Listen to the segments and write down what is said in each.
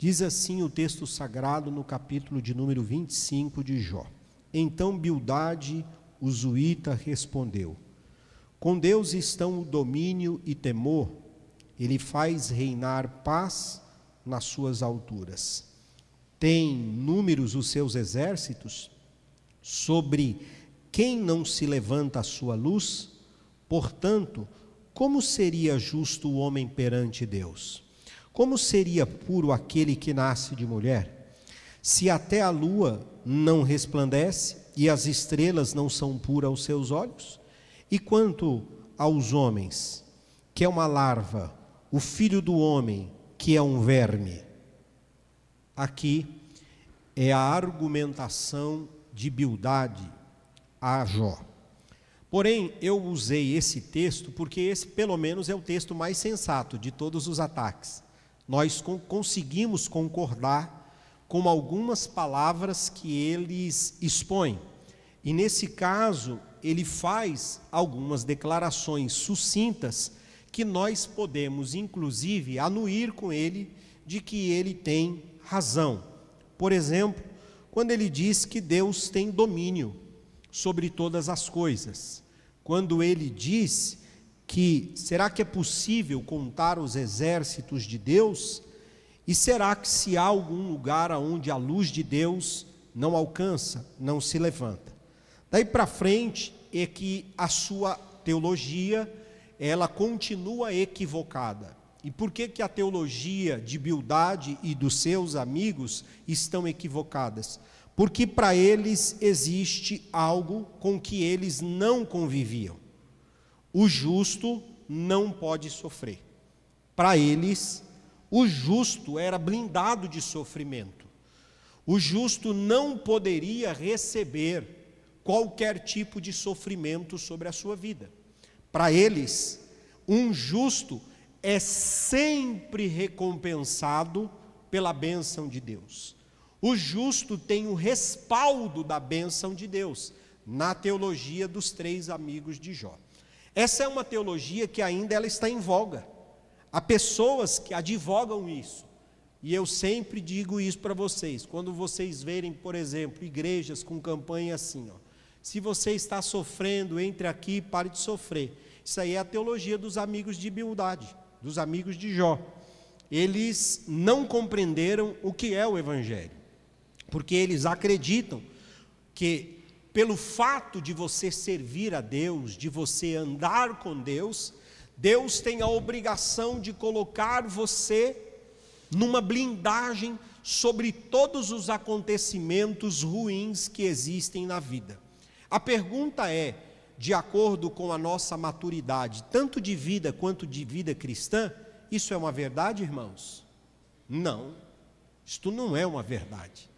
Diz assim o texto sagrado no capítulo de número 25 de Jó. Então Bildade, o Zuíta, respondeu: com Deus estão o domínio e temor, ele faz reinar paz nas suas alturas. Tem números os seus exércitos? Sobre quem não se levanta a sua luz? Portanto, como seria justo o homem perante Deus? Como seria puro aquele que nasce de mulher? Se até a lua não resplandece e as estrelas não são puras aos seus olhos? E quanto aos homens, que é uma larva, o filho do homem, que é um verme? Aqui é a argumentação de Bildade a Jó. Porém, eu usei esse texto porque esse, pelo menos, é o texto mais sensato de todos os ataques. Nós conseguimos concordar com algumas palavras que eles expõem. E nesse caso, ele faz algumas declarações sucintas que nós podemos, inclusive, anuir com ele de que ele tem razão. Por exemplo, quando ele diz que Deus tem domínio sobre todas as coisas. Quando ele diz que será que é possível contar os exércitos de Deus? E será que se há algum lugar onde a luz de Deus não alcança, não se levanta? Daí para frente é que a sua teologia, ela continua equivocada. E por que a teologia de Bildade e dos seus amigos estão equivocadas? Porque para eles existe algo com que eles não conviviam. O justo não pode sofrer. Para eles, o justo era blindado de sofrimento. O justo não poderia receber qualquer tipo de sofrimento sobre a sua vida. Para eles, um justo é sempre recompensado pela bênção de Deus. O justo tem o respaldo da bênção de Deus, na teologia dos três amigos de Jó. Essa é uma teologia que ainda ela está em voga. Há pessoas que advogam isso. E eu sempre digo isso para vocês, quando vocês verem, por exemplo, igrejas com campanha assim, ó, se você está sofrendo, entre aqui e pare de sofrer. Isso aí é a teologia dos amigos de Bildade, dos amigos de Jó. Eles não compreenderam o que é o Evangelho, porque eles acreditam que pelo fato de você servir a Deus, de você andar com Deus, Deus tem a obrigação de colocar você numa blindagem sobre todos os acontecimentos ruins que existem na vida. A pergunta é, de acordo com a nossa maturidade, tanto de vida quanto de vida cristã, isso é uma verdade, irmãos? Não, isto não é uma verdade.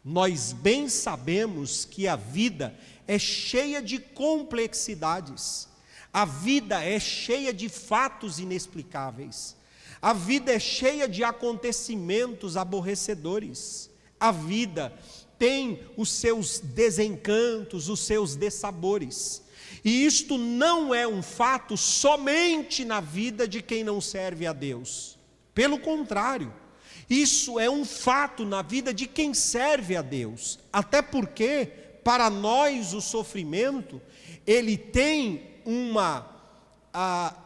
Nós bem sabemos que a vida é cheia de complexidades, a vida é cheia de fatos inexplicáveis, a vida é cheia de acontecimentos aborrecedores, a vida tem os seus desencantos, os seus dessabores, e isto não é um fato somente na vida de quem não serve a Deus, pelo contrário, isso é um fato na vida de quem serve a Deus, até porque, para nós, o sofrimento, ele tem uma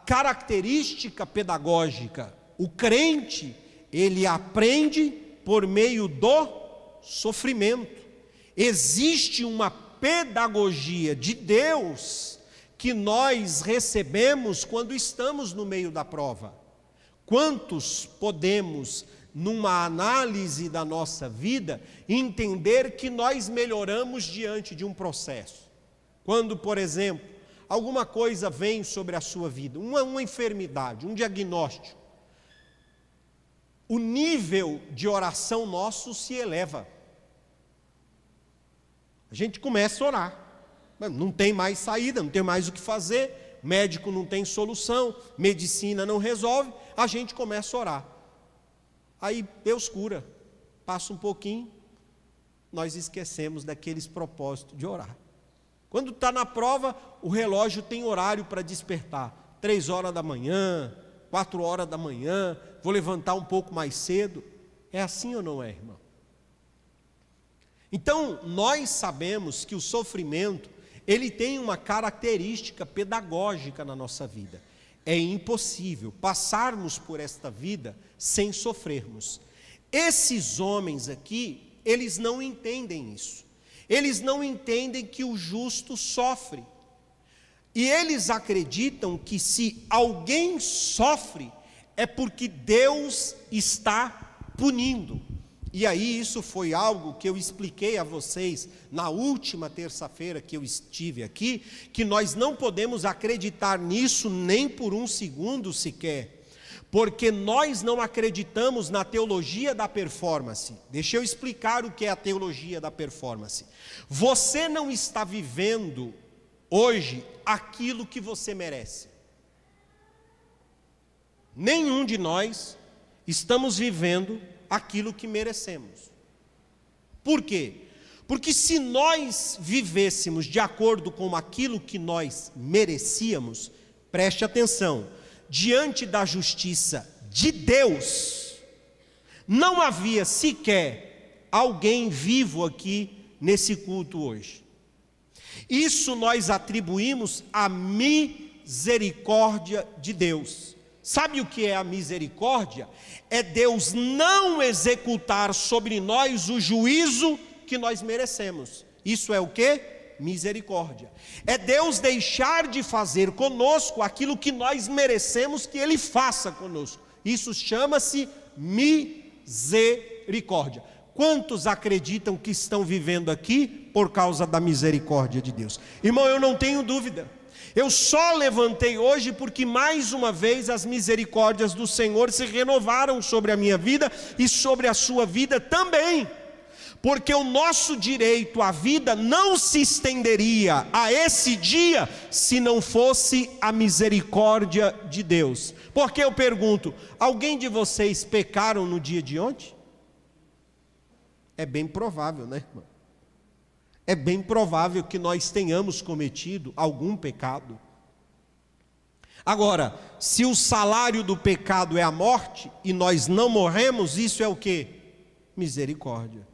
característica pedagógica. O crente, ele aprende por meio do sofrimento. Existe uma pedagogia de Deus que nós recebemos quando estamos no meio da prova. Quantos podemos, numa análise da nossa vida, entender que nós melhoramos diante de um processo? Quando, por exemplo, alguma coisa vem sobre a sua vida, uma enfermidade, um diagnóstico, o nível de oração nosso se eleva. A gente começa a orar, não tem mais saída, não tem mais o que fazer, médico não tem solução, medicina não resolve, a gente começa a orar. Aí Deus cura, passa um pouquinho, nós esquecemos daqueles propósitos de orar. Quando está na prova, o relógio tem horário para despertar, 3 horas da manhã, 4 horas da manhã, vou levantar um pouco mais cedo. É assim ou não é, irmão? Então, nós sabemos que o sofrimento, ele tem uma característica pedagógica na nossa vida. É impossível passarmos por esta vida sem sofrermos. Esses homens aqui, eles não entendem isso. Eles não entendem que o justo sofre. E eles acreditam que se alguém sofre, é porque Deus está punindo. E aí isso foi algo que eu expliquei a vocês na última terça-feira que eu estive aqui, que nós não podemos acreditar nisso nem por um segundo sequer, porque nós não acreditamos na teologia da performance. Deixa eu explicar o que é a teologia da performance. Você não está vivendo hoje aquilo que você merece. Nenhum de nós estamos vivendo aquilo que merecemos. Por quê? Porque se nós vivêssemos de acordo com aquilo que nós merecíamos, preste atenção, diante da justiça de Deus, não havia sequer alguém vivo aqui nesse culto hoje. Isso nós atribuímos à misericórdia de Deus. Sabe o que é a misericórdia? É Deus não executar sobre nós o juízo que nós merecemos. Isso é o quê? Misericórdia. É Deus deixar de fazer conosco aquilo que nós merecemos que Ele faça conosco. Isso chama-se misericórdia. Quantos acreditam que estão vivendo aqui por causa da misericórdia de Deus? Irmão, eu não tenho dúvida. Eu só levantei hoje porque mais uma vez as misericórdias do Senhor se renovaram sobre a minha vida e sobre a sua vida também. Porque o nosso direito à vida não se estenderia a esse dia se não fosse a misericórdia de Deus. Porque eu pergunto, alguém de vocês pecaram no dia de ontem? É bem provável, né, irmão? É bem provável que nós tenhamos cometido algum pecado. Agora, se o salário do pecado é a morte, e nós não morremos, isso é o quê? Misericórdia.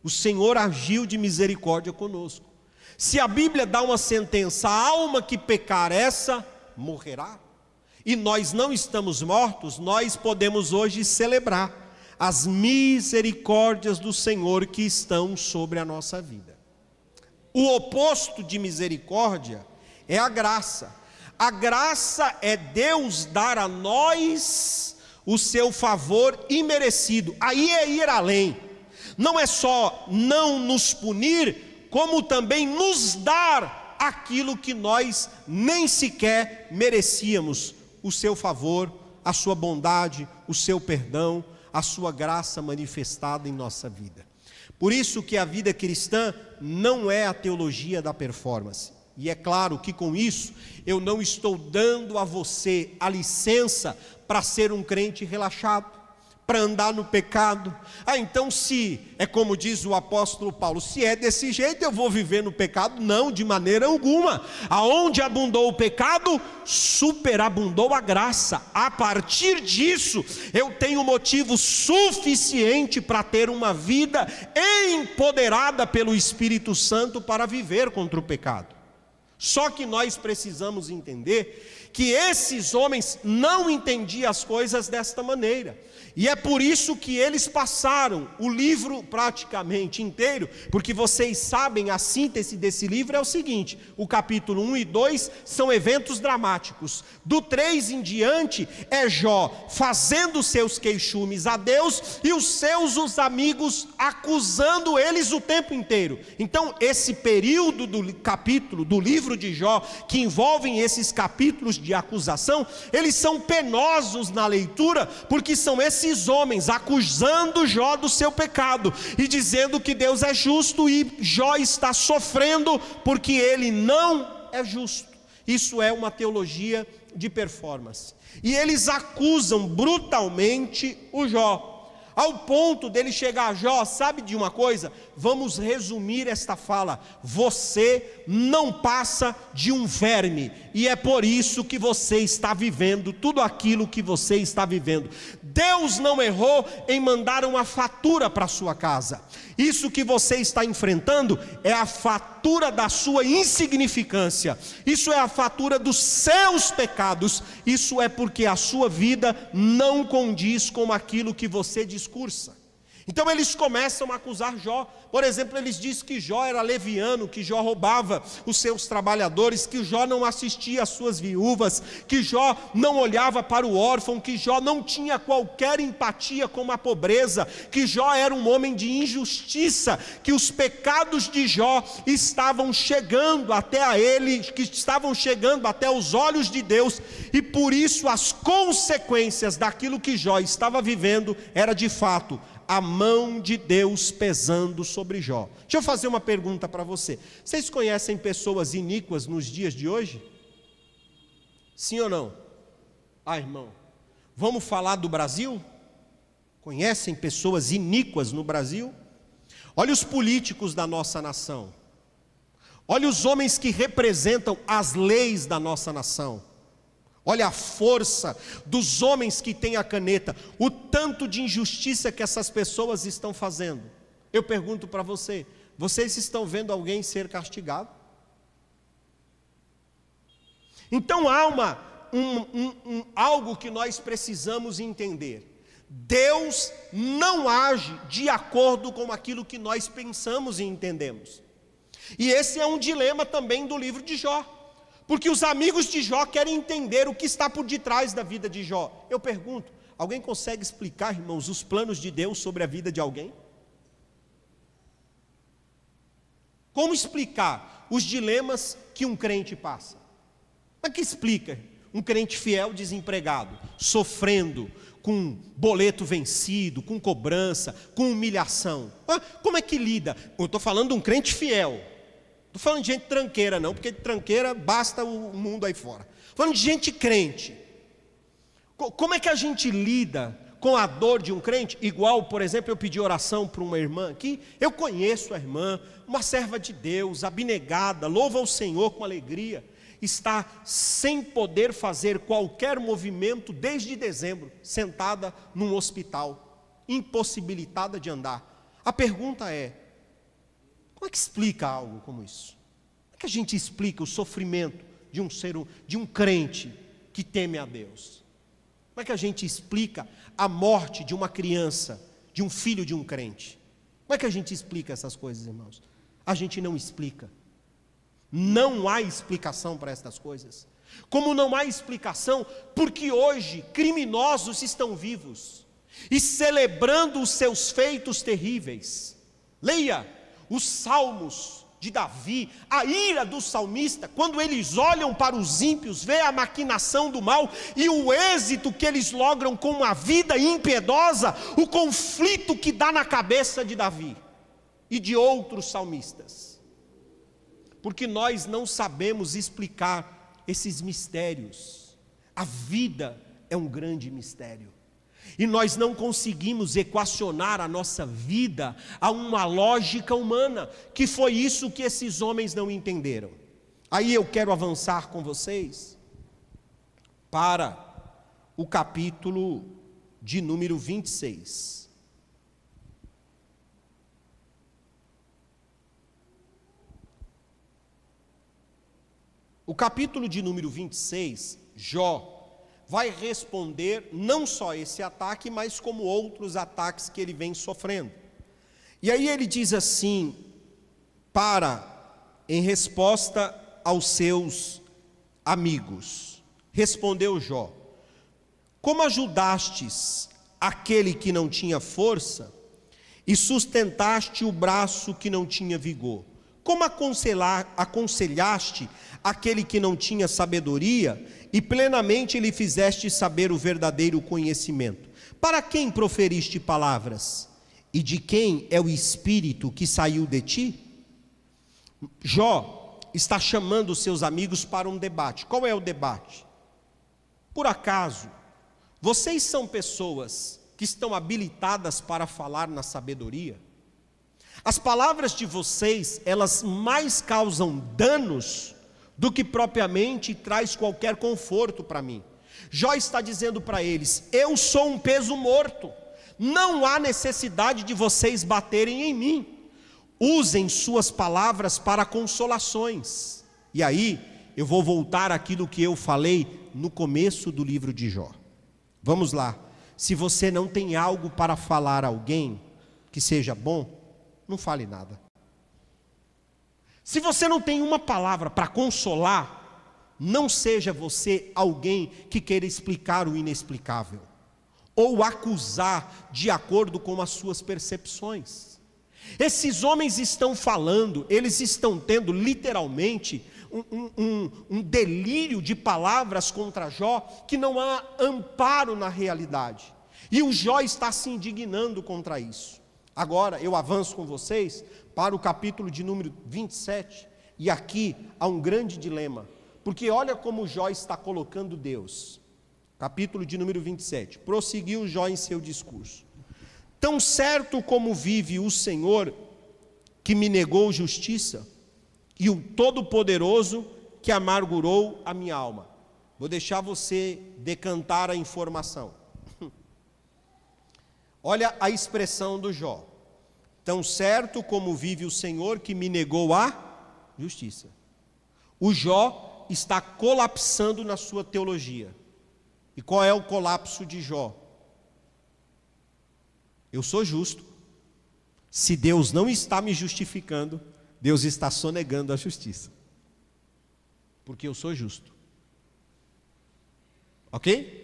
O Senhor agiu de misericórdia conosco. Se a Bíblia dá uma sentença, a alma que pecar essa, morrerá. E nós não estamos mortos, nós podemos hoje celebrar as misericórdias do Senhor que estão sobre a nossa vida. O oposto de misericórdia é a graça. A graça é Deus dar a nós o seu favor imerecido. Aí é ir além. Não é só não nos punir, como também nos dar aquilo que nós nem sequer merecíamos. O seu favor, a sua bondade, o seu perdão, a sua graça manifestada em nossa vida. Por isso que a vida cristã não é a teologia da performance. E é claro que com isso eu não estou dando a você a licença para ser um crente relaxado, para andar no pecado. Então se é como diz o apóstolo Paulo, se é desse jeito eu vou viver no pecado? Não, de maneira alguma. Aonde abundou o pecado, superabundou a graça. A partir disso eu tenho motivo suficiente para ter uma vida empoderada pelo Espírito Santo para viver contra o pecado. Só que nós precisamos entender que esses homens não entendiam as coisas desta maneira. E é por isso que eles passaram o livro praticamente inteiro, porque vocês sabem, a síntese desse livro é o seguinte: o capítulo 1 e 2 são eventos dramáticos, do 3 em diante é Jó fazendo seus queixumes a Deus e os amigos acusando eles o tempo inteiro. Então esse período do capítulo do livro de Jó, que envolvem esses capítulos de acusação, eles são penosos na leitura, porque são esses homens acusando Jó do seu pecado e dizendo que Deus é justo e Jó está sofrendo porque ele não é justo. Isso é uma teologia de performance. E eles acusam brutalmente o Jó. ao ponto dele chegar a Jó. Sabe de uma coisa? Vamos resumir esta fala: você não passa de um verme, e é por isso que você está vivendo tudo aquilo que você está vivendo. Deus não errou em mandar uma fatura para a sua casa. Isso que você está enfrentando é a fatura da sua insignificância, isso é a fatura dos seus pecados, isso é porque a sua vida não condiz com aquilo que você discursa. Então eles começam a acusar Jó. Por exemplo, eles dizem que Jó era leviano, que Jó roubava os seus trabalhadores, que Jó não assistia às suas viúvas, que Jó não olhava para o órfão, que Jó não tinha qualquer empatia com a pobreza, que Jó era um homem de injustiça, que os pecados de Jó estavam chegando até a ele, que estavam chegando até os olhos de Deus, e por isso as consequências daquilo que Jó estava vivendo era de fato a mão de Deus pesando sobre Jó. Deixa eu fazer uma pergunta para você. Vocês conhecem pessoas iníquas nos dias de hoje? Sim ou não? Irmão, vamos falar do Brasil? Conhecem pessoas iníquas no Brasil? Olha os políticos da nossa nação. Olha os homens que representam as leis da nossa nação. Olha a força dos homens que têm a caneta, o tanto de injustiça que essas pessoas estão fazendo. Eu pergunto para você: vocês estão vendo alguém ser castigado? Então há algo que nós precisamos entender: Deus não age de acordo com aquilo que nós pensamos e entendemos. E esse é um dilema também do livro de Jó. Porque os amigos de Jó querem entender o que está por detrás da vida de Jó. Eu pergunto: alguém consegue explicar, irmãos, os planos de Deus sobre a vida de alguém? Como explicar os dilemas que um crente passa? Como é que explica um crente fiel desempregado, sofrendo, com boleto vencido, com cobrança, com humilhação? Como é que lida? Eu estou falando de um crente fiel. Não estou falando de gente tranqueira não, porque de tranqueira basta o mundo aí fora. Estou falando de gente crente. Como é que a gente lida com a dor de um crente? Igual, por exemplo, eu pedi oração para uma irmã aqui. Eu conheço a irmã, uma serva de Deus, abnegada, louva ao Senhor com alegria. Está sem poder fazer qualquer movimento desde dezembro, sentada num hospital, impossibilitada de andar. A pergunta é: como é que explica algo como isso? Como é que a gente explica o sofrimento de um crente que teme a Deus? Como é que a gente explica a morte de uma criança, de um filho de um crente? Como é que a gente explica essas coisas, irmãos? A gente não explica. Não há explicação para estas coisas. Como não há explicação porque hoje criminosos estão vivos e celebrando os seus feitos terríveis. Leia os salmos de Davi, a ira do salmista, quando eles olham para os ímpios, vê a maquinação do mal e o êxito que eles logram com uma vida impiedosa, o conflito que dá na cabeça de Davi e de outros salmistas. Porque nós não sabemos explicar esses mistérios. A vida é um grande mistério. E nós não conseguimos equacionar a nossa vida a uma lógica humana, que foi isso que esses homens não entenderam. Aí eu quero avançar com vocês para o capítulo de número 26. O capítulo de número 26, Jó vai responder não só esse ataque, mas como outros ataques que ele vem sofrendo. E aí ele diz assim, em resposta aos seus amigos, respondeu Jó: como ajudastes aquele que não tinha força, e sustentaste o braço que não tinha vigor? Como aconselhaste aquele que não tinha sabedoria, e plenamente lhe fizeste saber o verdadeiro conhecimento? Para quem proferiste palavras? E de quem é o espírito que saiu de ti? Jó está chamando os seus amigos para um debate. Qual é o debate? Por acaso, vocês são pessoas que estão habilitadas para falar na sabedoria? As palavras de vocês, elas mais causam danos do que propriamente traz qualquer conforto para mim. Jó está dizendo para eles: eu sou um peso morto, não há necessidade de vocês baterem em mim. Usem suas palavras para consolações. E aí, eu vou voltar àquilo que eu falei no começo do livro de Jó. Vamos lá. Se você não tem algo para falar a alguém que seja bom, não fale nada. Se você não tem uma palavra para consolar, não seja você alguém que queira explicar o inexplicável, ou acusar de acordo com as suas percepções. Esses homens estão falando, eles estão tendo literalmente um delírio de palavras contra Jó, que não há amparo na realidade. E o Jó está se indignando contra isso. Agora eu avanço com vocês para o capítulo de número 27, e aqui há um grande dilema, porque olha como Jó está colocando Deus. Capítulo de número 27, prosseguiu Jó em seu discurso: tão certo como vive o Senhor, que me negou justiça, e o Todo-Poderoso, que amargurou a minha alma. Vou deixar você decantar a informação. Olha a expressão do Jó: tão certo como vive o Senhor, que me negou a justiça. O Jó está colapsando na sua teologia. E qual é o colapso de Jó? Eu sou justo. Se Deus não está me justificando, Deus está sonegando a justiça, porque eu sou justo. Ok?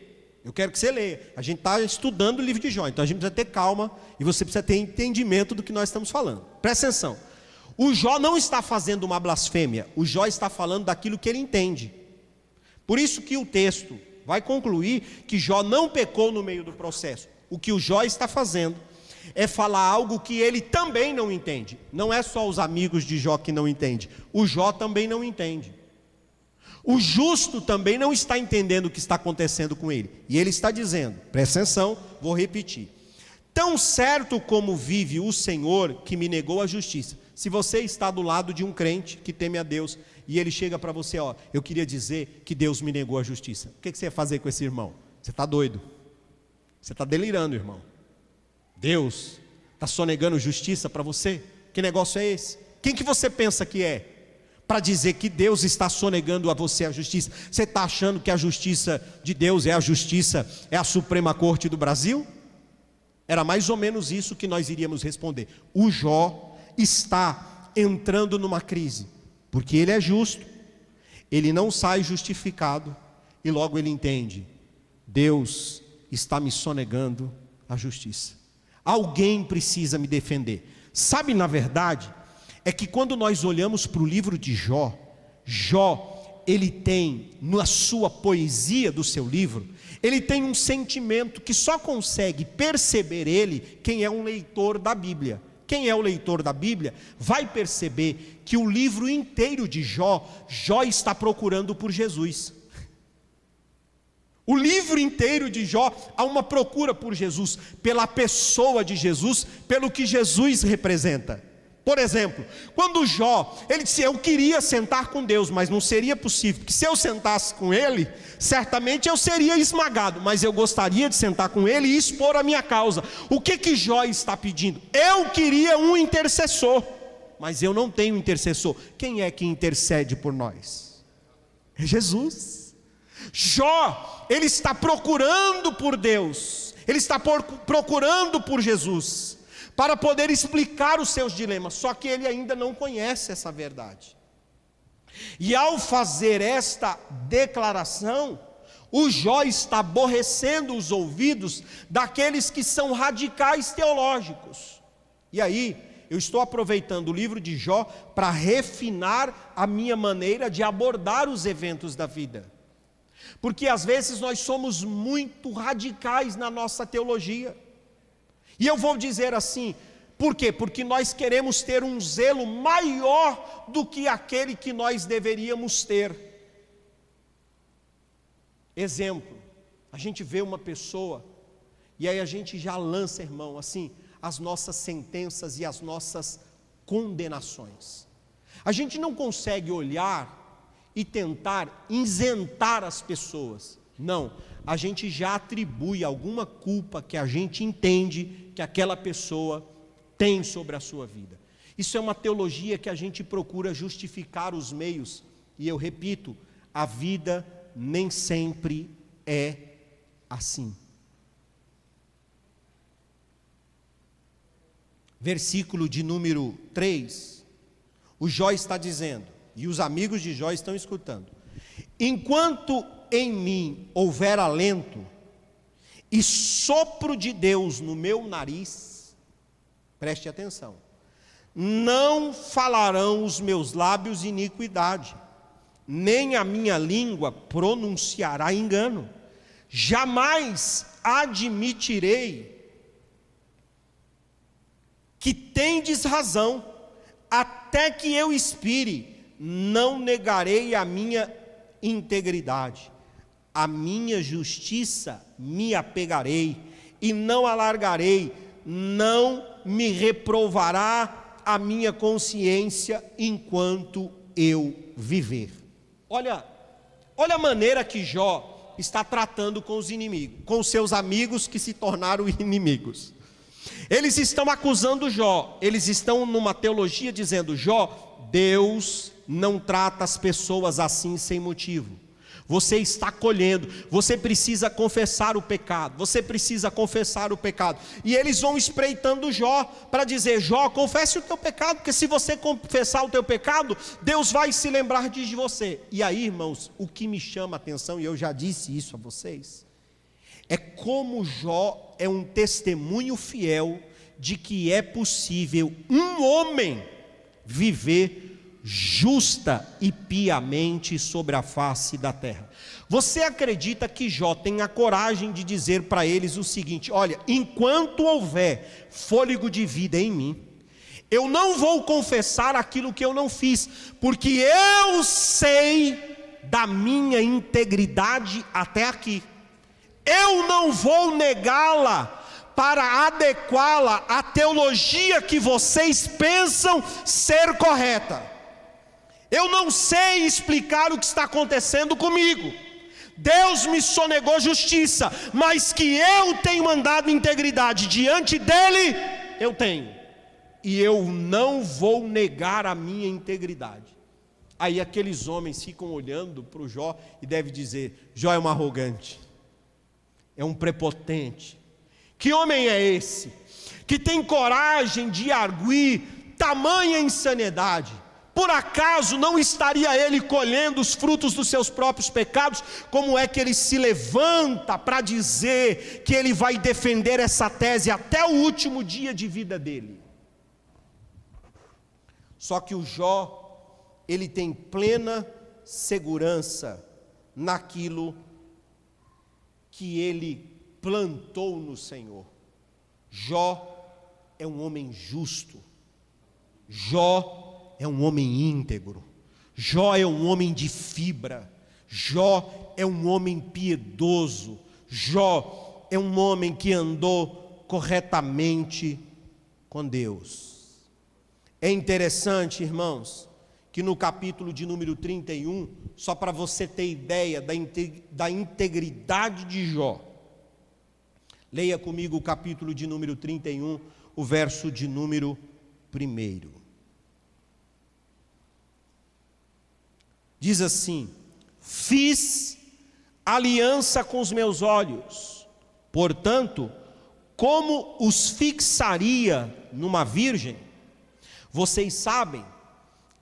Eu quero que você leia. A gente está estudando o livro de Jó, então a gente precisa ter calma e você precisa ter entendimento do que nós estamos falando. Presta atenção. O Jó não está fazendo uma blasfêmia, o Jó está falando daquilo que ele entende. Por isso que o texto vai concluir que Jó não pecou no meio do processo. O que o Jó está fazendo é falar algo que ele também não entende. Não é só os amigos de Jó que não entendem, o Jó também não entende. O justo também não está entendendo o que está acontecendo com ele. E ele está dizendo, presta atenção, vou repetir: tão certo como vive o Senhor, que me negou a justiça. Se você está do lado de um crente que teme a Deus, e ele chega para você: ó, eu queria dizer que Deus me negou a justiça, o que você ia fazer com esse irmão? Você está doido, você está delirando, irmão. Deus está sonegando justiça para você? Que negócio é esse? Quem que você pensa que é para dizer que Deus está sonegando a você a justiça? Você está achando que a justiça de Deus é a justiça, é a Suprema Corte do Brasil? Era mais ou menos isso que nós iríamos responder. O Jó está entrando numa crise, porque ele é justo, ele não sai justificado, e logo ele entende: Deus está me sonegando a justiça. Alguém precisa me defender. Sabe, na verdade, é que quando nós olhamos para o livro de Jó, Jó, ele tem, na sua poesia do seu livro, ele tem um sentimento que só consegue perceber ele quem é um leitor da Bíblia. Quem é o leitor da Bíblia vai perceber que o livro inteiro de Jó, Jó está procurando por Jesus. O livro inteiro de Jó há uma procura por Jesus, pela pessoa de Jesus, pelo que Jesus representa. Por exemplo, quando Jó, ele disse: eu queria sentar com Deus, mas não seria possível, porque se eu sentasse com ele, certamente eu seria esmagado, mas eu gostaria de sentar com ele e expor a minha causa. O que Jó está pedindo? Eu queria um intercessor, mas eu não tenho intercessor. Quem é que intercede por nós? É Jesus. Jó, ele está procurando por Deus, ele está procurando por Jesus, para poder explicar os seus dilemas, só que ele ainda não conhece essa verdade. E ao fazer esta declaração, o Jó está aborrecendo os ouvidos daqueles que são radicais teológicos. E aí, eu estou aproveitando o livro de Jó para refinar a minha maneira de abordar os eventos da vida. Porque às vezes nós somos muito radicais na nossa teologia. E eu vou dizer assim, por quê? Porque nós queremos ter um zelo maior do que aquele que nós deveríamos ter. Exemplo, a gente vê uma pessoa E aí a gente já lança, irmão, assim, as nossas sentenças e as nossas condenações. A gente não consegue olhar e tentar isentar as pessoas. Não, a gente já atribui alguma culpa que a gente entende que aquela pessoa tem sobre a sua vida. Isso é uma teologia que a gente procura justificar os meios. E eu repito, a vida nem sempre é assim. Versículo de número 3, o Jó está dizendo, e os amigos de Jó estão escutando: enquanto em mim houver alento e sopro de Deus no meu nariz, preste atenção, não falarão os meus lábios iniquidade, nem a minha língua pronunciará engano, jamais admitirei que tendes razão, até que eu expire, não negarei a minha integridade, a minha justiça me apegarei, e não alargarei, não me reprovará a minha consciência enquanto eu viver. Olha a maneira que Jó está tratando com os inimigos, com os seus amigos que se tornaram inimigos. Eles estão acusando Jó, eles estão numa teologia dizendo: Jó, Deus não trata as pessoas assim sem motivo. Você está colhendo, você precisa confessar o pecado, você precisa confessar o pecado. E eles vão espreitando Jó para dizer: Jó, confesse o teu pecado, porque se você confessar o teu pecado, Deus vai se lembrar de você. E aí, irmãos, o que me chama a atenção, e eu já disse isso a vocês, é como Jó é um testemunho fiel de que é possível um homem viver justa e piamente sobre a face da terra. Você acredita que Jó tem a coragem de dizer para eles o seguinte: olha, enquanto houver fôlego de vida em mim, eu não vou confessar aquilo que eu não fiz, porque eu sei da minha integridade até aqui. Eu não vou negá-la para adequá-la à teologia que vocês pensam ser correta. Eu não sei explicar o que está acontecendo comigo. Deus me sonegou justiça, mas que eu tenho andado integridade diante dele, eu tenho. E eu não vou negar a minha integridade. Aí aqueles homens ficam olhando para o Jó e devem dizer: Jó é um arrogante, é um prepotente. Que homem é esse que tem coragem de arguir tamanha insanidade? Por acaso não estaria ele colhendo os frutos dos seus próprios pecados? Como é que ele se levanta para dizer que ele vai defender essa tese até o último dia de vida dele? Só que o Jó, ele tem plena segurança naquilo que ele plantou no Senhor. Jó é um homem justo, Jó é um homem íntegro, Jó é um homem de fibra, Jó é um homem piedoso, Jó é um homem que andou corretamente com Deus. É interessante, irmãos, que no capítulo de número 31, só para você ter ideia da integridade de Jó, leia comigo o capítulo de número 31, o verso de número 1. Diz assim: fiz aliança com os meus olhos, portanto, como os fixaria numa virgem? Vocês sabem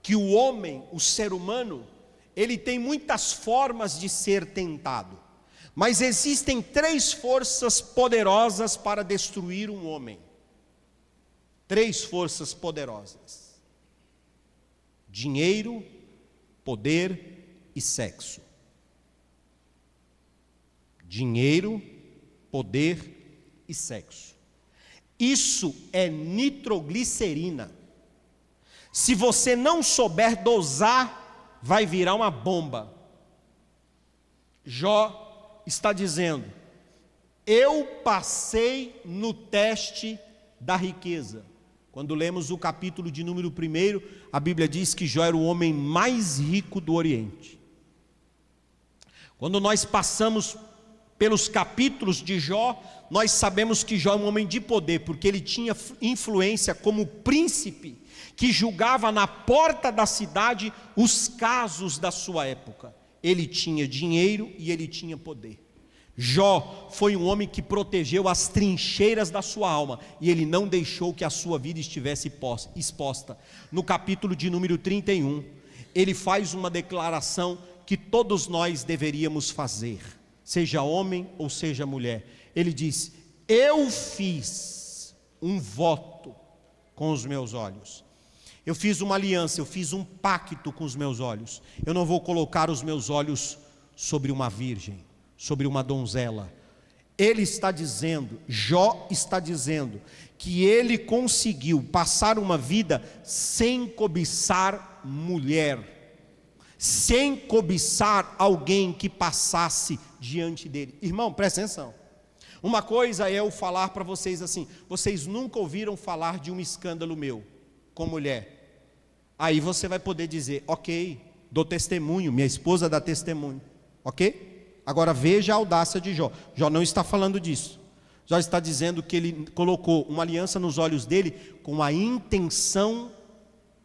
que o homem, o ser humano, ele tem muitas formas de ser tentado. Mas existem 3 forças poderosas para destruir um homem. 3 forças poderosas: dinheiro, poder e sexo. Dinheiro, poder e sexo. Isso é nitroglicerina. Se você não souber dosar, vai virar uma bomba. Jó está dizendo: Eu passei no teste da riqueza. Quando lemos o capítulo de número 1, a Bíblia diz que Jó era o homem mais rico do Oriente. Quando nós passamos pelos capítulos de Jó, nós sabemos que Jó é um homem de poder, porque ele tinha influência como príncipe, que julgava na porta da cidade os casos da sua época. Ele tinha dinheiro e ele tinha poder. Jó foi um homem que protegeu as trincheiras da sua alma, e ele não deixou que a sua vida estivesse exposta. No capítulo de número 31, ele faz uma declaração que todos nós deveríamos fazer, seja homem ou seja mulher. Ele diz: eu fiz um voto com os meus olhos, eu fiz uma aliança, eu fiz um pacto com os meus olhos. Eu não vou colocar os meus olhos sobre uma virgem, sobre uma donzela. Ele está dizendo, Jó está dizendo, que ele conseguiu passar uma vida sem cobiçar mulher, sem cobiçar alguém que passasse diante dele. Irmão, presta atenção. Uma coisa é eu falar para vocês assim: vocês nunca ouviram falar de um escândalo meu com mulher. Aí você vai poder dizer: ok, dou testemunho, minha esposa dá testemunho, ok? Agora veja a audácia de Jó. Jó não está falando disso. Jó está dizendo que ele colocou uma aliança nos olhos dele com a intenção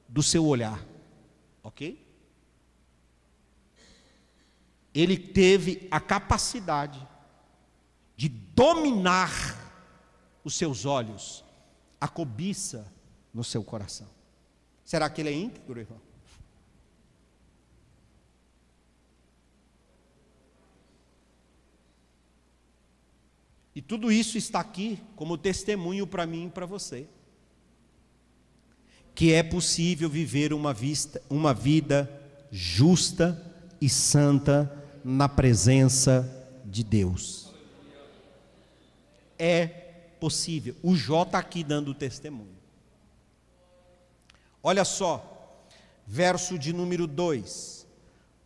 do seu olhar, ok? Ele teve a capacidade de dominar os seus olhos, a cobiça no seu coração. Será que ele é íntegro, irmão? E tudo isso está aqui como testemunho para mim e para você, que é possível viver uma vida justa e santa na presença de Deus. É possível. O Jó está aqui dando testemunho. Olha só, verso de número 2: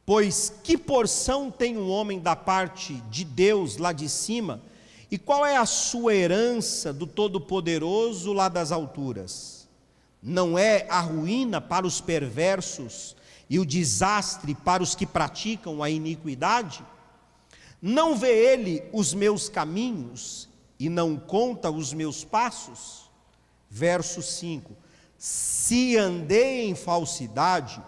pois que porção tem um homem da parte de Deus lá de cima, e qual é a sua herança do Todo-Poderoso lá das alturas? Não é a ruína para os perversos e o desastre para os que praticam a iniquidade? Não vê ele os meus caminhos e não conta os meus passos? Verso 5: se andei em falsidade,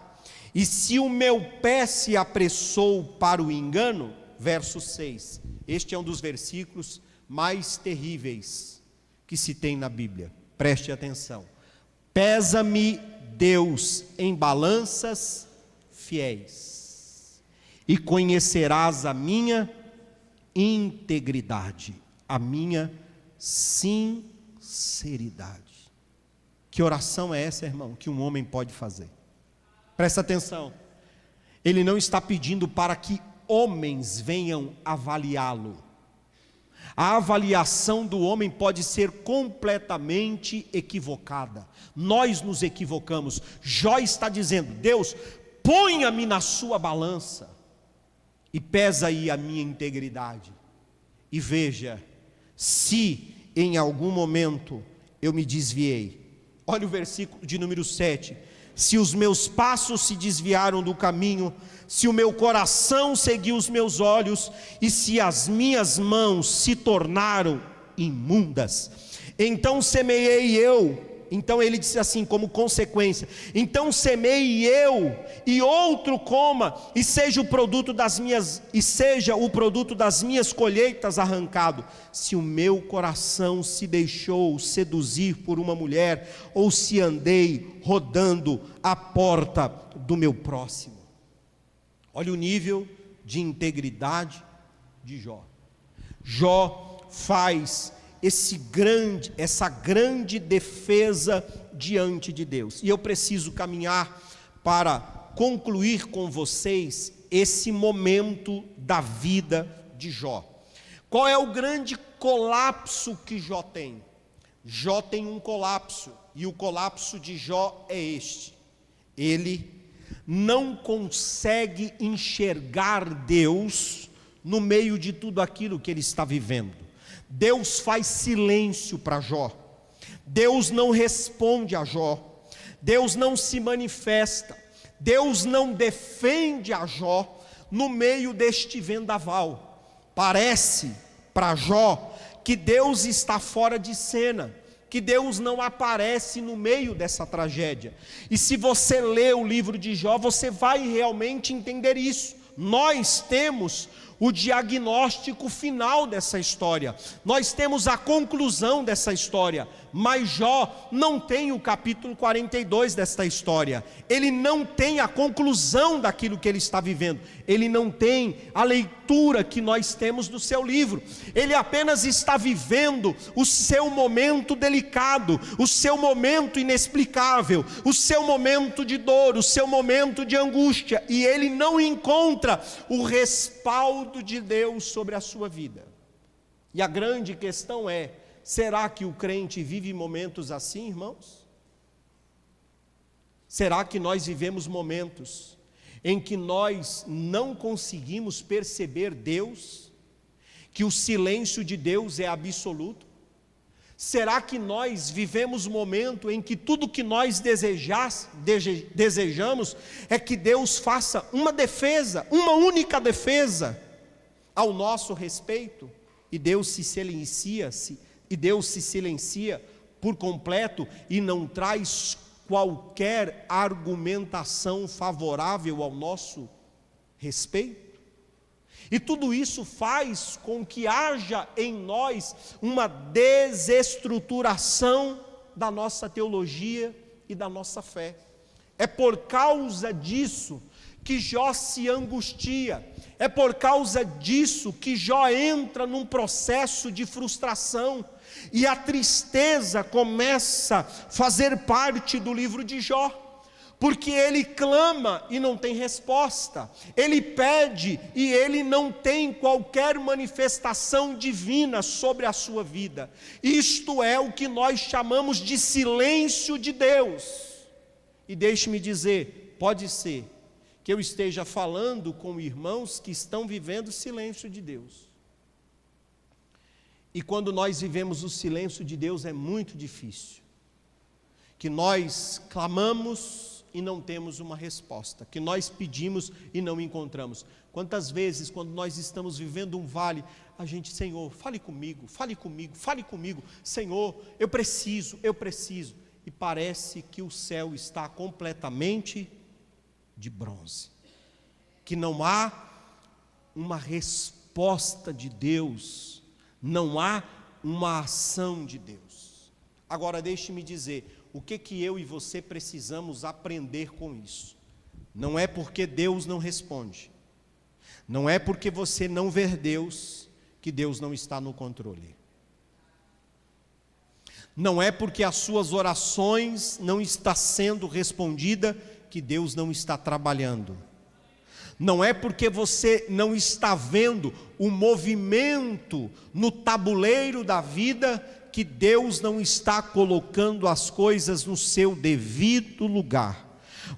e se o meu pé se apressou para o engano? Verso 6, este é um dos versículos mais terríveis que se tem na Bíblia, preste atenção: pesa-me Deus em balanças fiéis, e conhecerás a minha integridade, a minha sinceridade. Que oração é essa, irmão, que um homem pode fazer? Presta atenção, ele não está pedindo para que homens venham avaliá-lo. A avaliação do homem pode ser completamente equivocada. Nós nos equivocamos. Jó está dizendo: Deus, ponha-me na sua balança e pesa aí a minha integridade, e veja se em algum momento eu me desviei. Olha o versículo de número 7: se os meus passos se desviaram do caminho, se o meu coração seguiu os meus olhos, e se as minhas mãos se tornaram imundas, então semeei eu. Então ele disse assim, como consequência: então semeei eu, e outro coma, e seja o produto das minhas colheitas arrancado. Se o meu coração se deixou seduzir por uma mulher, ou se andei rodando à porta do meu próximo. Olha o nível de integridade de Jó. Jó faz essa grande defesa diante de Deus. E eu preciso caminhar para concluir com vocês esse momento da vida de Jó. Qual é o grande colapso que Jó tem? Jó tem um colapso, e o colapso de Jó é este: ele não consegue enxergar Deus no meio de tudo aquilo que ele está vivendo. Deus faz silêncio para Jó. Deus não responde a Jó. Deus não se manifesta. Deus não defende a Jó no meio deste vendaval. Parece para Jó que Deus está fora de cena, que Deus não aparece no meio dessa tragédia. E se você ler o livro de Jó, você vai realmente entender isso. Nós temos o diagnóstico final dessa história, nós temos a conclusão dessa história, mas Jó não tem o capítulo 42 desta história, ele não tem a conclusão daquilo que ele está vivendo, ele não tem a leitura que nós temos do seu livro, ele apenas está vivendo o seu momento delicado, o seu momento inexplicável, o seu momento de dor, o seu momento de angústia, e ele não encontra o respaldo de Deus sobre a sua vida. E a grande questão é: será que o crente vive momentos assim, irmãos? Será que nós vivemos momentos em que nós não conseguimos perceber Deus, que o silêncio de Deus é absoluto? Será que nós vivemos um momento em que tudo que nós desejamos é que Deus faça uma defesa, uma única defesa ao nosso respeito, e Deus se silencia por completo e não traz qualquer argumentação favorável ao nosso respeito? E tudo isso faz com que haja em nós uma desestruturação da nossa teologia e da nossa fé. É por causa disso que Jó se angustia, é por causa disso que Jó entra num processo de frustração, e a tristeza começa a fazer parte do livro de Jó, porque ele clama e não tem resposta, ele pede e ele não tem qualquer manifestação divina sobre a sua vida. Isto é o que nós chamamos de silêncio de Deus. E deixe-me dizer, pode ser que eu esteja falando com irmãos que estão vivendo o silêncio de Deus. E quando nós vivemos o silêncio de Deus é muito difícil, que nós clamamos e não temos uma resposta, que nós pedimos e não encontramos. Quantas vezes, quando nós estamos vivendo um vale, a gente: Senhor, fale comigo, fale comigo, fale comigo, Senhor, eu preciso, e parece que o céu está completamente de bronze, que não há uma resposta de Deus, não há uma ação de Deus. Agora deixe-me dizer, o que eu e você precisamos aprender com isso? Não é porque Deus não responde, não é porque você não vê Deus, que Deus não está no controle. Não é porque as suas orações não estão sendo respondidas, que Deus não está trabalhando. Não é porque você não está vendo o movimento no tabuleiro da vida, que Deus não está colocando as coisas no seu devido lugar.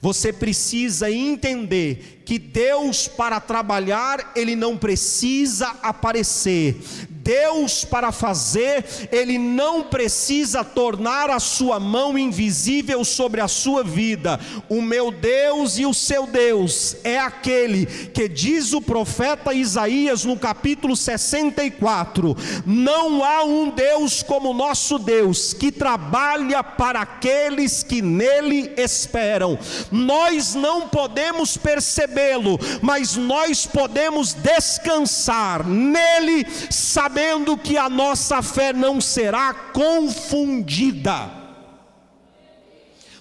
Você precisa entender que Deus, para trabalhar, Ele não precisa aparecer. Deus, para fazer, Ele não precisa tornar a sua mão invisível sobre a sua vida. O meu Deus e o seu Deus é aquele que diz o profeta Isaías no capítulo 64: não há um Deus como o nosso Deus, que trabalha para aqueles que nele esperam. Nós não podemos percebê-lo, mas nós podemos descansar nele, sabendo que a nossa fé não será confundida.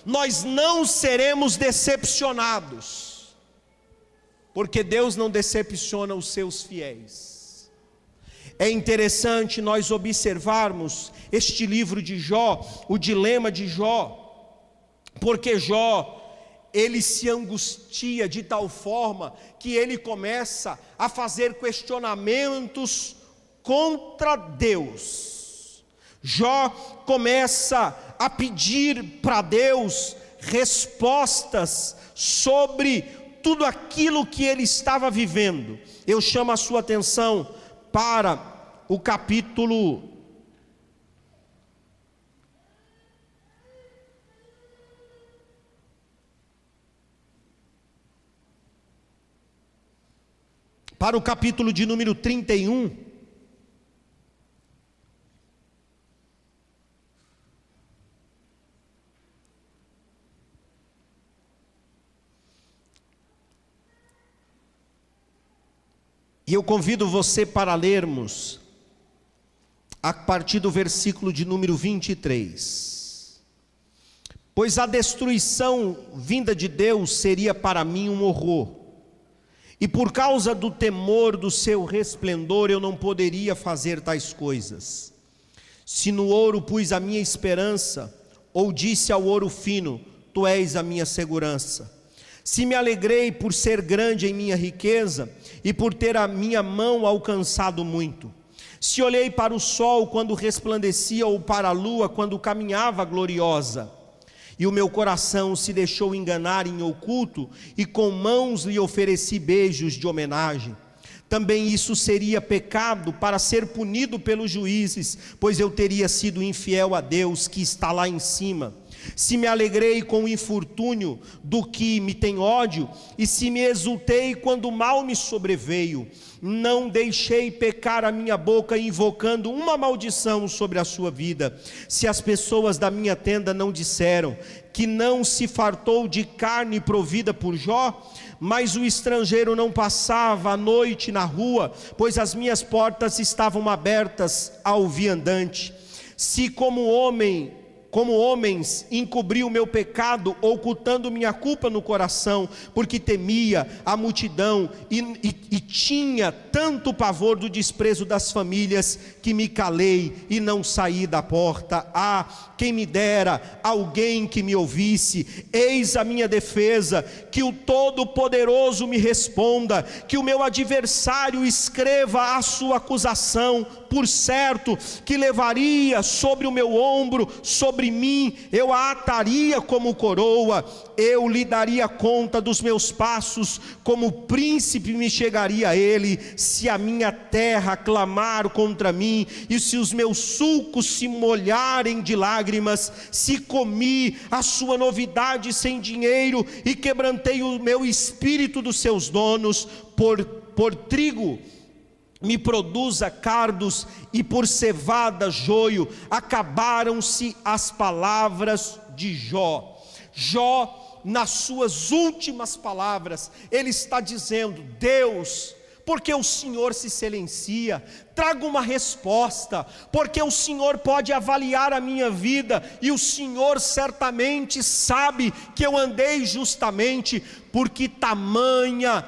Nós não seremos decepcionados, porque Deus não decepciona os seus fiéis. É interessante nós observarmos este livro de Jó, o dilema de Jó, porque Jó, ele se angustia de tal forma que ele começa a fazer questionamentos contra Deus. Jó começa a pedir para Deus respostas sobre tudo aquilo que ele estava vivendo. Eu chamo a sua atenção para o capítulo para o capítulo de número 31. E eu convido você para lermos a partir do versículo de número 23. Pois a destruição vinda de Deus seria para mim um horror, e por causa do temor do seu resplendor eu não poderia fazer tais coisas. Se no ouro pus a minha esperança, ou disse ao ouro fino, tu és a minha segurança. Se me alegrei por ser grande em minha riqueza, e por ter a minha mão alcançado muito. Se olhei para o sol quando resplandecia, ou para a lua quando caminhava gloriosa, e o meu coração se deixou enganar em oculto, e com mãos lhe ofereci beijos de homenagem. Também isso seria pecado para ser punido pelos juízes, pois eu teria sido infiel a Deus que está lá em cima. Se me alegrei com o infortúnio do que me tem ódio, e se me exultei quando o mal me sobreveio, não deixei pecar a minha boca invocando uma maldição sobre a sua vida. Se as pessoas da minha tenda não disseram que não se fartou de carne provida por Jó, mas o estrangeiro não passava a noite na rua, pois as minhas portas estavam abertas ao viandante. Se como homens encobri o meu pecado, ocultando minha culpa no coração, porque temia a multidão e tinha tanto pavor do desprezo das famílias, que me calei e não saí da porta. Ah, quem me dera alguém que me ouvisse. Eis a minha defesa, que o Todo-Poderoso me responda, que o meu adversário escreva a sua acusação. Por certo que levaria sobre o meu ombro, sobre mim, eu a ataria como coroa, eu lhe daria conta dos meus passos, como príncipe me chegaria a ele. Se a minha terra clamar contra mim, e se os meus sulcos se molharem de lágrimas, se comi a sua novidade sem dinheiro, e quebrantei o meu espírito dos seus donos, por trigo me produza cardos, e por cevada joio. Acabaram-se as palavras de Jó. Jó, nas suas últimas palavras, ele está dizendo: Deus, porque o Senhor se silencia? Traga uma resposta, porque o Senhor pode avaliar a minha vida, e o Senhor certamente sabe que eu andei justamente, porque tamanha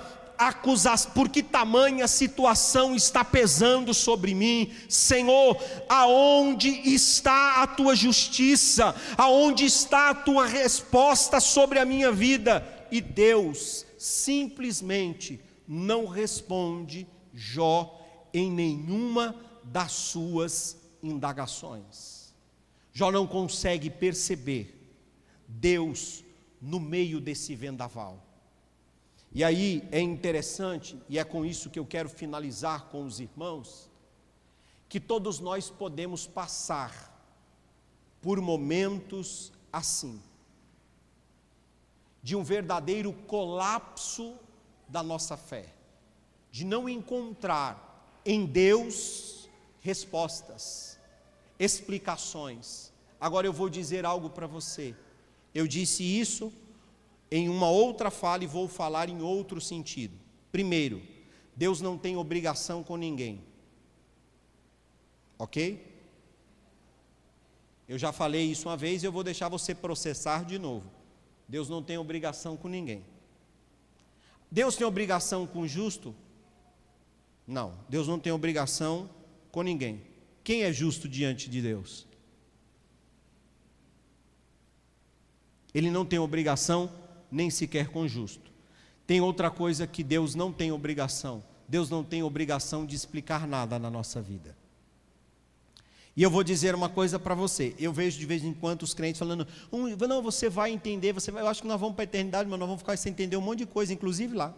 situação está pesando sobre mim. Senhor, aonde está a tua justiça? Aonde está a tua resposta sobre a minha vida? E Deus simplesmente não responde Jó em nenhuma das suas indagações. Jó não consegue perceber Deus no meio desse vendaval. E aí é interessante, e é com isso que eu quero finalizar com os irmãos, que todos nós podemos passar por momentos assim, de um verdadeiro colapso da nossa fé, de não encontrar em Deus respostas, explicações. Agora eu vou dizer algo para você. Eu disse isso em uma outra fala e vou falar em outro sentido. Primeiro, Deus não tem obrigação com ninguém. Ok? Eu já falei isso uma vez e eu vou deixar você processar de novo. Deus não tem obrigação com ninguém. Deus tem obrigação com o justo? Não, Deus não tem obrigação com ninguém. Quem é justo diante de Deus? Ele não tem obrigação nem sequer com justo. Tem outra coisa que Deus não tem obrigação. Deus não tem obrigação de explicar nada na nossa vida. E eu vou dizer uma coisa para você. Eu vejo de vez em quando os crentes falando: não, você vai entender, eu acho que nós vamos para a eternidade, mas nós vamos ficar sem entender um monte de coisa, inclusive lá.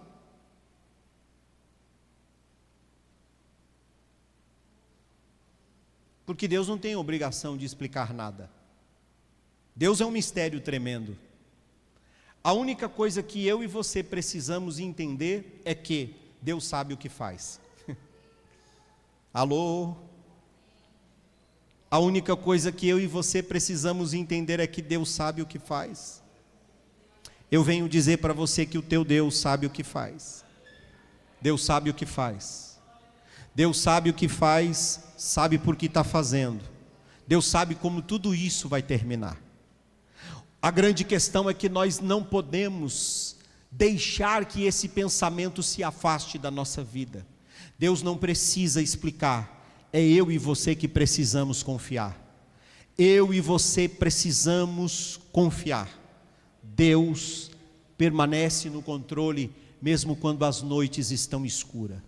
Porque Deus não tem obrigação de explicar nada. Deus é um mistério tremendo. A única coisa que eu e você precisamos entender é que Deus sabe o que faz. Alô? A única coisa que eu e você precisamos entender é que Deus sabe o que faz. Eu venho dizer para você que o teu Deus sabe o que faz. Deus sabe o que faz. Deus sabe o que faz, sabe por que está fazendo. Deus sabe como tudo isso vai terminar. A grande questão é que nós não podemos deixar que esse pensamento se afaste da nossa vida. Deus não precisa explicar. É eu e você que precisamos confiar. Eu e você precisamos confiar. Deus permanece no controle, mesmo quando as noites estão escuras.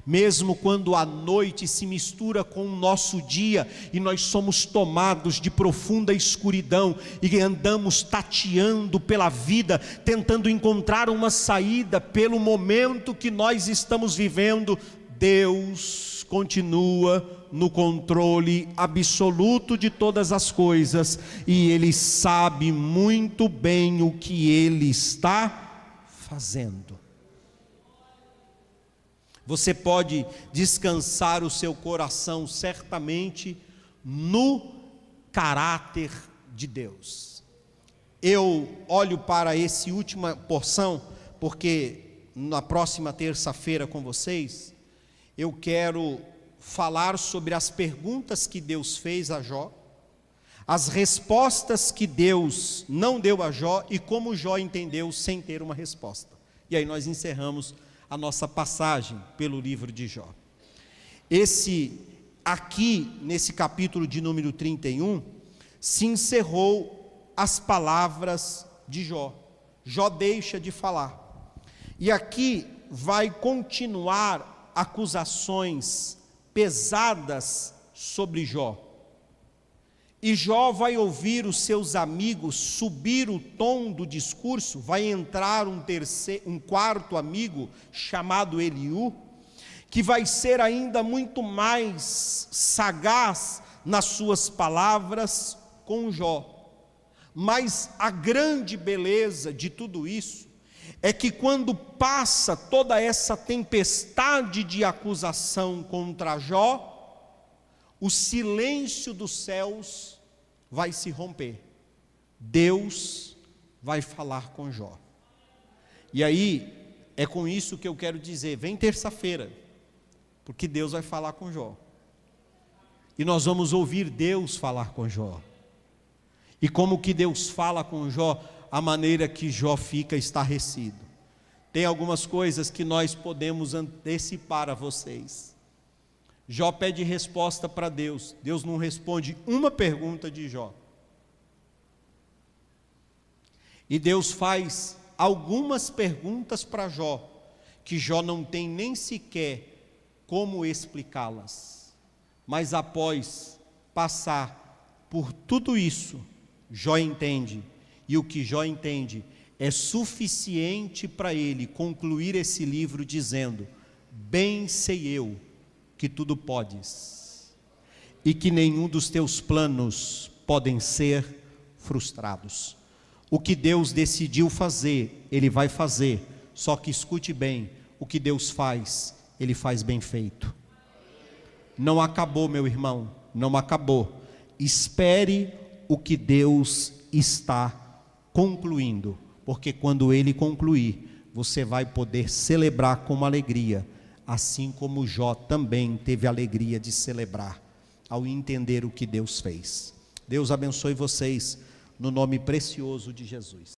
Mesmo quando a noite se mistura com o nosso dia e nós somos tomados de profunda escuridão e andamos tateando pela vida, tentando encontrar uma saída pelo momento que nós estamos vivendo, Deus continua no controle absoluto de todas as coisas e Ele sabe muito bem o que Ele está fazendo. Você pode descansar o seu coração certamente no caráter de Deus. Eu olho para essa última porção, porque na próxima terça-feira com vocês, eu quero falar sobre as perguntas que Deus fez a Jó, as respostas que Deus não deu a Jó e como Jó entendeu sem ter uma resposta. E aí nós encerramos a nossa passagem pelo livro de Jó. Aqui, nesse capítulo de número 31, se encerrou as palavras de Jó. Jó deixa de falar. E aqui vai continuar acusações pesadas sobre Jó. E Jó vai ouvir os seus amigos subir o tom do discurso, vai entrar um quarto amigo chamado Eliú, que vai ser ainda muito mais sagaz nas suas palavras com Jó. Mas a grande beleza de tudo isso é que quando passa toda essa tempestade de acusação contra Jó, o silêncio dos céus vai se romper. Deus vai falar com Jó. E aí, é com isso que eu quero dizer, vem terça-feira, porque Deus vai falar com Jó. E nós vamos ouvir Deus falar com Jó. E como que Deus fala com Jó? A maneira que Jó fica estarrecido. Tem algumas coisas que nós podemos antecipar a vocês. Jó pede resposta para Deus. Deus não responde uma pergunta de Jó. E Deus faz algumas perguntas para Jó, que Jó não tem nem sequer como explicá-las. Mas após passar por tudo isso, Jó entende. E o que Jó entende é suficiente para ele concluir esse livro dizendo: bem sei eu que tudo podes, e que nenhum dos teus planos podem ser frustrados. O que Deus decidiu fazer, Ele vai fazer, só que escute bem, o que Deus faz, Ele faz bem feito. Não acabou, meu irmão, não acabou. Espere o que Deus está concluindo, porque quando Ele concluir, você vai poder celebrar com alegria, assim como Jó também teve a alegria de celebrar, ao entender o que Deus fez. Deus abençoe vocês, no nome precioso de Jesus.